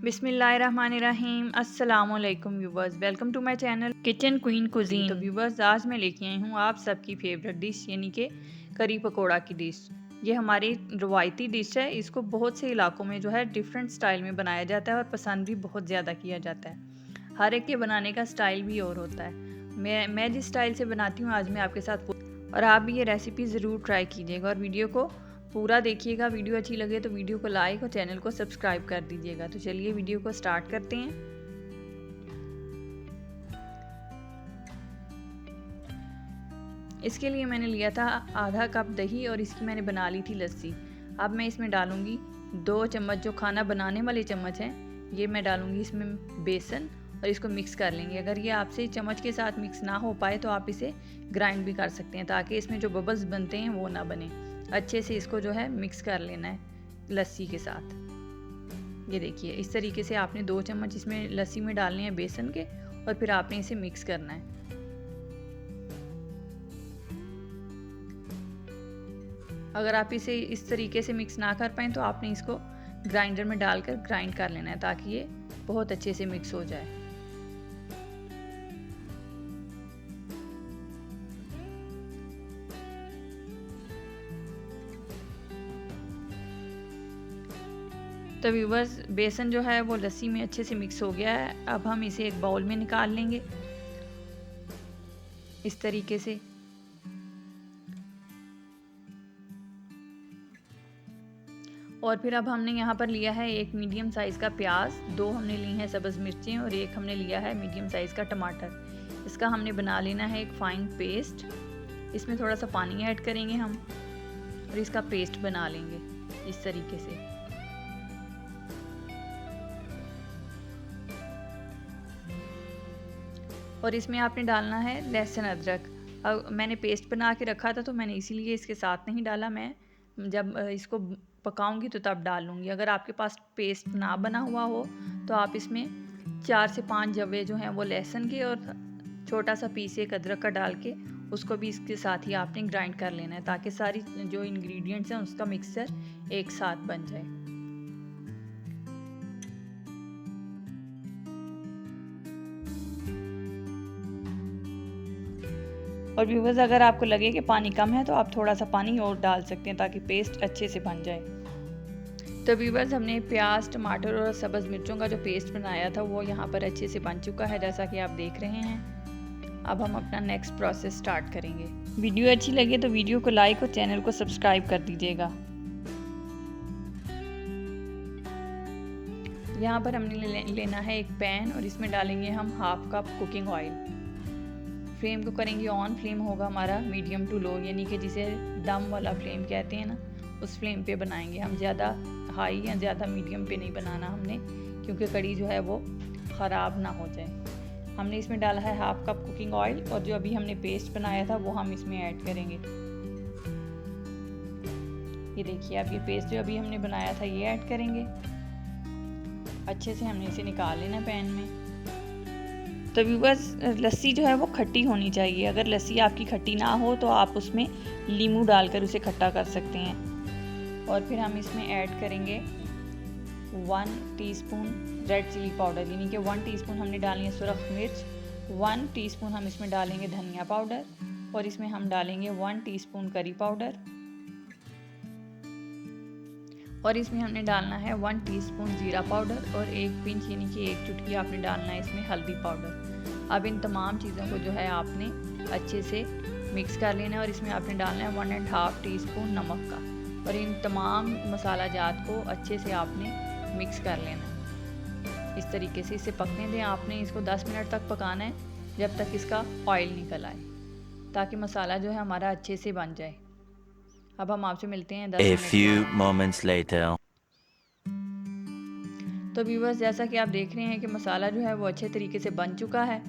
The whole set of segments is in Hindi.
बिस्मिल्लाहिर्रहमानिर्रहीम। अस्सलाम वालेकुम viewers, welcome to my channel kitchen queen cuisine. तो व्यूवर्स, आज मैं लेके आई हूँ आप सबकी फेवरेट डिश यानी कि करी पकोड़ा की डिश। ये हमारी रवायती डिश है। इसको बहुत से इलाकों में जो है डिफरेंट स्टाइल में बनाया जाता है और पसंद भी बहुत ज़्यादा किया जाता है। हर एक के बनाने का स्टाइल भी और होता है। मैं जिस स्टाइल से बनाती हूँ आज मैं आपके साथ, और आप भी ये रेसिपी ज़रूर ट्राई कीजिएगा और वीडियो को पूरा देखिएगा। वीडियो अच्छी लगे तो वीडियो को लाइक और चैनल को सब्सक्राइब कर दीजिएगा। तो चलिए वीडियो को स्टार्ट करते हैं। इसके लिए मैंने लिया था आधा कप दही और इसकी मैंने बना ली थी लस्सी। अब मैं इसमें डालूंगी 2 चम्मच, जो खाना बनाने वाले चम्मच हैं, ये मैं डालूंगी इसमें बेसन और इसको मिक्स कर लेंगे। अगर ये आपसे चम्मच के साथ मिक्स ना हो पाए तो आप इसे ग्राइंड भी कर सकते हैं, ताकि इसमें जो बबल्स बनते हैं वो ना बने। अच्छे से इसको जो है मिक्स कर लेना है लस्सी के साथ। ये देखिए, इस तरीके से आपने 2 चम्मच इसमें लस्सी में डालने हैं बेसन के, और फिर आपने इसे मिक्स करना है। अगर आप इसे इस तरीके से मिक्स ना कर पाएँ तो आपने इसको ग्राइंडर में डालकर ग्राइंड कर लेना है, ताकि ये बहुत अच्छे से मिक्स हो जाए। तो व्यूवर्स, बेसन जो है वो लस्सी में अच्छे से मिक्स हो गया है। अब हम इसे एक बाउल में निकाल लेंगे इस तरीके से। और फिर अब हमने यहाँ पर लिया है 1 मीडियम साइज़ का प्याज, 2 हमने ली हैं सब्ज़ मिर्चें और 1 हमने लिया है मीडियम साइज़ का टमाटर। इसका हमने बना लेना है एक फाइन पेस्ट। इसमें थोड़ा सा पानी ऐड करेंगे हम और इसका पेस्ट बना लेंगे इस तरीके से। और इसमें आपने डालना है लहसुन अदरक। अब मैंने पेस्ट बना के रखा था तो मैंने इसीलिए इसके साथ नहीं डाला। मैं जब इसको पकाऊंगी तो तब डालूंगी। अगर आपके पास पेस्ट ना बना हुआ हो तो आप इसमें 4 से 5 जवे जो हैं वो लहसुन के और छोटा सा पीस एक अदरक का डाल के उसको भी इसके साथ ही आपने ग्राइंड कर लेना है, ताकि सारी जो इंग्रेडिएंट्स हैं उसका मिक्सचर एक साथ बन जाए। और व्यूवर्स, अगर आपको लगे कि पानी कम है तो आप थोड़ा सा पानी और डाल सकते हैं, ताकि पेस्ट अच्छे से बन जाए। तो व्यूवर्स, हमने प्याज, टमाटर और सब्ज़ मिर्चों का जो पेस्ट बनाया था वो यहाँ पर अच्छे से बन चुका है, जैसा कि आप देख रहे हैं। अब हम अपना नेक्स्ट प्रोसेस स्टार्ट करेंगे। वीडियो अच्छी लगे तो वीडियो को लाइक और चैनल को सब्सक्राइब कर दीजिएगा। यहाँ पर हमने लेना है एक पैन और इसमें डालेंगे हम 1/2 कप कुकिंग ऑयल। फ्लेम को करेंगे ऑन। फ्लेम होगा हमारा मीडियम टू लो, यानी कि जिसे दम वाला फ्लेम कहते हैं ना, उस फ्लेम पे बनाएंगे हम। ज़्यादा हाई या ज़्यादा मीडियम पे नहीं बनाना हमने, क्योंकि कड़ी जो है वो ख़राब ना हो जाए। हमने इसमें डाला है 1/2 कप कुकिंग ऑयल, और जो अभी हमने पेस्ट बनाया था वो हम इसमें ऐड करेंगे। ये देखिए, अब ये पेस्ट जो अभी हमने बनाया था ये ऐड करेंगे। अच्छे से हमने इसे निकाल लेना पैन में। तो व्यूवर्स, लस्सी जो है वो खट्टी होनी चाहिए। अगर लस्सी आपकी खट्टी ना हो तो आप उसमें नींबू डालकर उसे खट्टा कर सकते हैं। और फिर हम इसमें ऐड करेंगे 1 टीस्पून रेड चिली पाउडर, यानी कि 1 टीस्पून हमने डालनी है सुरख मिर्च। 1 टीस्पून हम इसमें डालेंगे धनिया पाउडर, और इसमें हम डालेंगे 1 टीस्पून करी पाउडर, और इसमें हमने डालना है 1 टीस्पून ज़ीरा पाउडर, और 1 पिंच यानी कि 1 चुटकी आपने डालना है इसमें हल्दी पाउडर। अब इन तमाम चीज़ों को जो है आपने अच्छे से मिक्स कर लेना है, और इसमें आपने डालना है 1.5 टीस्पून नमक का, और इन तमाम मसाला जात को अच्छे से आपने मिक्स कर लेना है। इस तरीके से इसे पकने दें। आपने इसको 10 मिनट तक पकाना है, जब तक इसका ऑयल निकल आए, ताकि मसाला जो है हमारा अच्छे से बन जाए। अब हम आपसे मिलते हैं 10 मिनट few moments later. तो व्यूवर्स, जैसा कि आप देख रहे हैं कि मसाला जो है वो अच्छे तरीके से बन चुका है।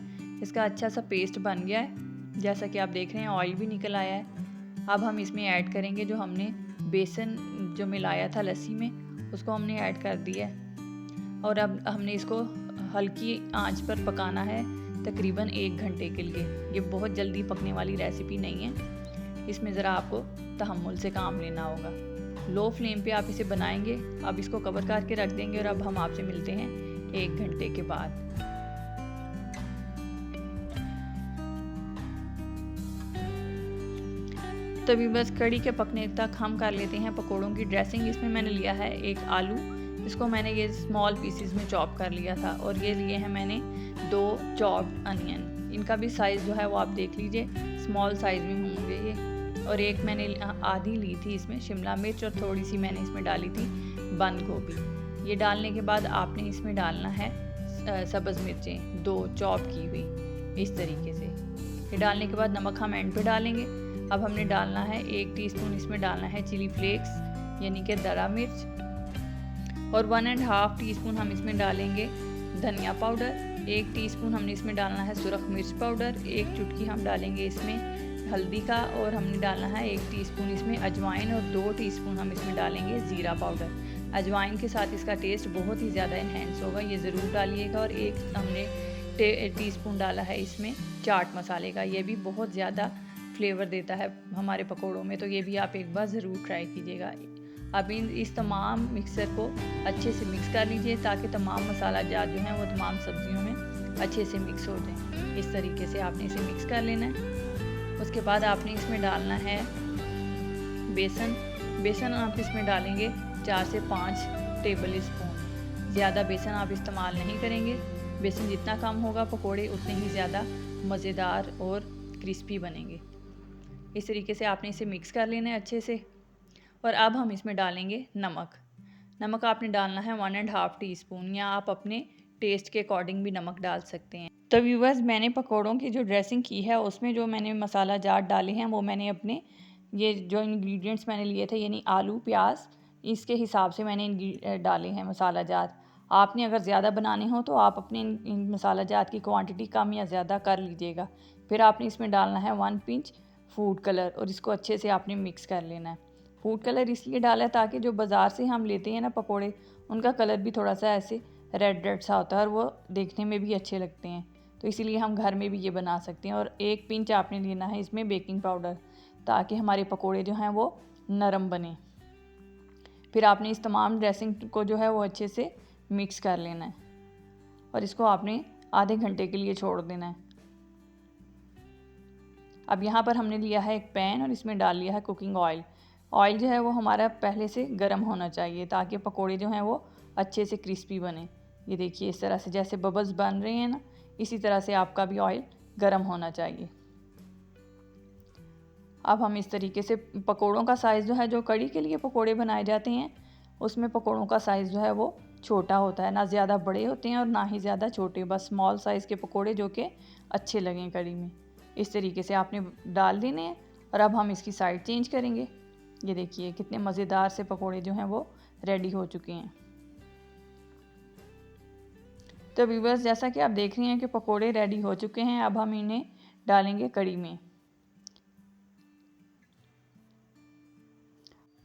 इसका अच्छा सा पेस्ट बन गया है, जैसा कि आप देख रहे हैं ऑयल भी निकल आया है। अब हम इसमें ऐड करेंगे जो हमने बेसन जो मिलाया था लस्सी में, उसको हमने ऐड कर दिया है। और अब हमने इसको हल्की आंच पर पकाना है तकरीबन 1 घंटे के लिए। ये बहुत जल्दी पकने वाली रेसिपी नहीं है, इसमें ज़रा आपको तहम्मुल से काम लेना होगा। लो फ्लेम पे आप इसे बनाएंगे। अब इसको कवर करके रख देंगे और अब हम आपसे मिलते हैं 1 घंटे के बाद। तो अभी बस कड़ी के पकने तक हम कर लेते हैं पकोड़ों की ड्रेसिंग। इसमें मैंने लिया है 1 आलू, इसको मैंने ये स्मॉल पीसेस में चॉप कर लिया था, और ये लिए हैं मैंने 2 चॉप्ड अनियन। इनका भी साइज़ जो है वो आप देख लीजिए, स्मॉल साइज़ में होंगे ये। और एक मैंने आधी ली थी इसमें शिमला मिर्च, और थोड़ी सी मैंने इसमें डाली थी बंद गोभी। ये डालने के बाद आपने इसमें डालना है सब्ज़ मिर्चें 2 चॉप की हुई, इस तरीके से। ये डालने के बाद नमक हम एंड पे डालेंगे। अब हमने डालना है 1 टीस्पून इसमें डालना है चिली फ्लेक्स यानी कि दरा मिर्च, और 1.5 टीस्पून हम इसमें डालेंगे धनिया पाउडर। 1 टीस्पून हमने इसमें डालना है सुरख मिर्च पाउडर। 1 चुटकी हम डालेंगे इसमें हल्दी का, और हमने डालना है 1 टीस्पून इसमें अजवाइन, और 2 टीस्पून हम इसमें डालेंगे ज़ीरा पाउडर। अजवाइन के साथ इसका टेस्ट बहुत ही ज़्यादा इन्हेंस होगा, ये ज़रूर डालिएगा। और 1 हमने टीस्पून डाला है इसमें चाट मसाले का, ये भी बहुत ज़्यादा फ्लेवर देता है हमारे पकोड़ों में, तो ये भी आप एक बार ज़रूर ट्राई कीजिएगा। अब इस तमाम मिक्सर को अच्छे से मिक्स कर लीजिए ताकि तमाम मसाला जात जो हैं वो तमाम सब्जियों में अच्छे से मिक्स हो जाएं। इस तरीके से आपने इसे मिक्स कर लेना है। उसके बाद आपने इसमें डालना है बेसन आप इसमें डालेंगे 4 से 5 टेबल स्पून। ज़्यादा बेसन आप इस्तेमाल नहीं करेंगे, बेसन जितना कम होगा पकोड़े उतने ही ज़्यादा मज़ेदार और क्रिस्पी बनेंगे। इस तरीके से आपने इसे मिक्स कर लेना है अच्छे से। और अब हम इसमें डालेंगे नमक आपने डालना है 1.5 टीस्पून, या आप अपने टेस्ट के अकॉर्डिंग भी नमक डाल सकते हैं। तो व्यूअर्स, मैंने पकोड़ों की जो ड्रेसिंग की है उसमें जो मैंने मसाला जाट डाले हैं वो मैंने अपने ये जो इंग्रेडिएंट्स मैंने लिए थे यानी आलू प्याज, इसके हिसाब से मैंने डाले हैं मसाला जात। आपने अगर ज़्यादा बनाने हो तो आप अपने इन मसाला जात की क्वांटिटी कम या ज़्यादा कर लीजिएगा। फिर आपने इसमें डालना है 1 पिंच फूड कलर, और इसको अच्छे से आपने मिक्स कर लेना है। फूड कलर इसलिए डाला है ताकि जो बाज़ार से हम लेते हैं ना पकोड़े, उनका कलर भी थोड़ा सा ऐसे रेड सा होता है और वो देखने में भी अच्छे लगते हैं, तो इसीलिए हम घर में भी ये बना सकते हैं। और 1 पिंच आपने लेना है इसमें बेकिंग पाउडर ताकि हमारे पकोड़े जो हैं वो नरम बने। फिर आपने इस तमाम ड्रेसिंग को जो है वो अच्छे से मिक्स कर लेना है, और इसको आपने आधे घंटे के लिए छोड़ देना है। अब यहाँ पर हमने लिया है एक पैन, और इसमें डाल लिया है कुकिंग ऑयल। ऑयल जो है वो हमारा पहले से गर्म होना चाहिए ताकि पकोड़े जो हैं वो अच्छे से क्रिस्पी बने। ये देखिए इस तरह से जैसे बबल्स बन रहे हैं ना, इसी तरह से आपका भी ऑयल गर्म होना चाहिए। अब हम इस तरीके से पकोड़ों का साइज़ जो है, जो कड़ी के लिए पकोड़े बनाए जाते हैं उसमें पकोड़ों का साइज़ जो है वो छोटा होता है, ना ज़्यादा बड़े होते हैं और ना ही ज़्यादा छोटे, बस स्मॉल साइज़ के पकोड़े जो कि अच्छे लगें कड़ी में। इस तरीके से आपने डाल देने हैं। और अब हम इसकी साइड चेंज करेंगे। ये देखिए कितने मज़ेदार से पकोड़े जो हैं वो रेडी हो चुके हैं। तो व्यूअर्स, जैसा कि आप देख रहे हैं कि पकोड़े रेडी हो चुके हैं। अब हम इन्हें डालेंगे कड़ी में।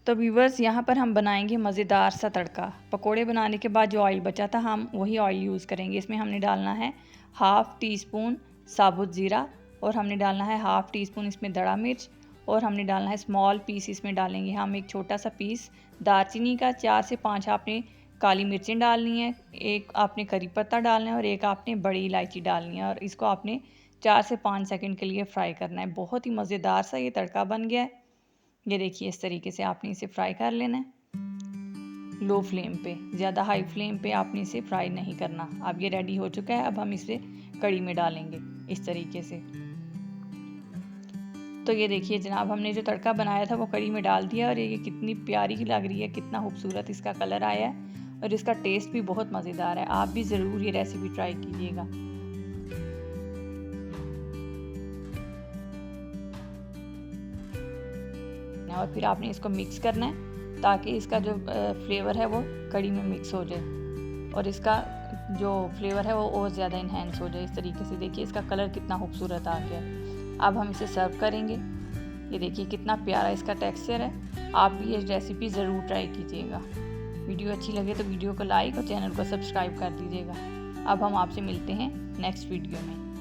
तो व्यूअर्स, यहाँ पर हम बनाएंगे मज़ेदार सा तड़का। पकोड़े बनाने के बाद जो ऑयल बचा था हम वही ऑयल यूज़ करेंगे। इसमें हमने डालना है 1/2 टीस्पून साबुत ज़ीरा, और हमने डालना है 1/2 टीस्पून इसमें दड़ा मिर्च, और हमने डालना है स्मॉल पीस इसमें डालेंगे हम एक छोटा सा पीस दालचीनी का। 4 से 5 आपने काली मिर्चें डालनी है, 1 आपने करी पत्ता डालना है, और 1 आपने बड़ी इलायची डालनी है, और इसको आपने 4 से 5 सेकंड के लिए फ्राई करना है। बहुत ही मज़ेदार सा ये तड़का बन गया है। ये देखिए इस तरीके से आपने इसे फ्राई कर लेना है लो फ्लेम पे, ज़्यादा हाई फ्लेम पे आपने इसे फ्राई नहीं करना। अब ये रेडी हो चुका है। अब हम इसे कड़ी में डालेंगे इस तरीके से। तो ये देखिए जनाब, हमने जो तड़का बनाया था वो कड़ी में डाल दिया, और ये कितनी प्यारी लग रही है, कितना खूबसूरत इसका कलर आया है, और इसका टेस्ट भी बहुत मज़ेदार है। आप भी ज़रूर ये रेसिपी ट्राई कीजिएगा। और फिर आपने इसको मिक्स करना है ताकि इसका जो फ्लेवर है वो कड़ी में मिक्स हो जाए, और इसका जो फ्लेवर है वो और ज़्यादा इन्हेंस हो जाए। इस तरीके से देखिए इसका कलर कितना खूबसूरत आ गया। अब हम इसे सर्व करेंगे। ये देखिए कितना प्यारा इसका टेक्सचर है। आप भी ये रेसिपी ज़रूर ट्राई कीजिएगा। वीडियो अच्छी लगे तो वीडियो को लाइक और चैनल को सब्सक्राइब कर दीजिएगा। अब हम आपसे मिलते हैं नेक्स्ट वीडियो में।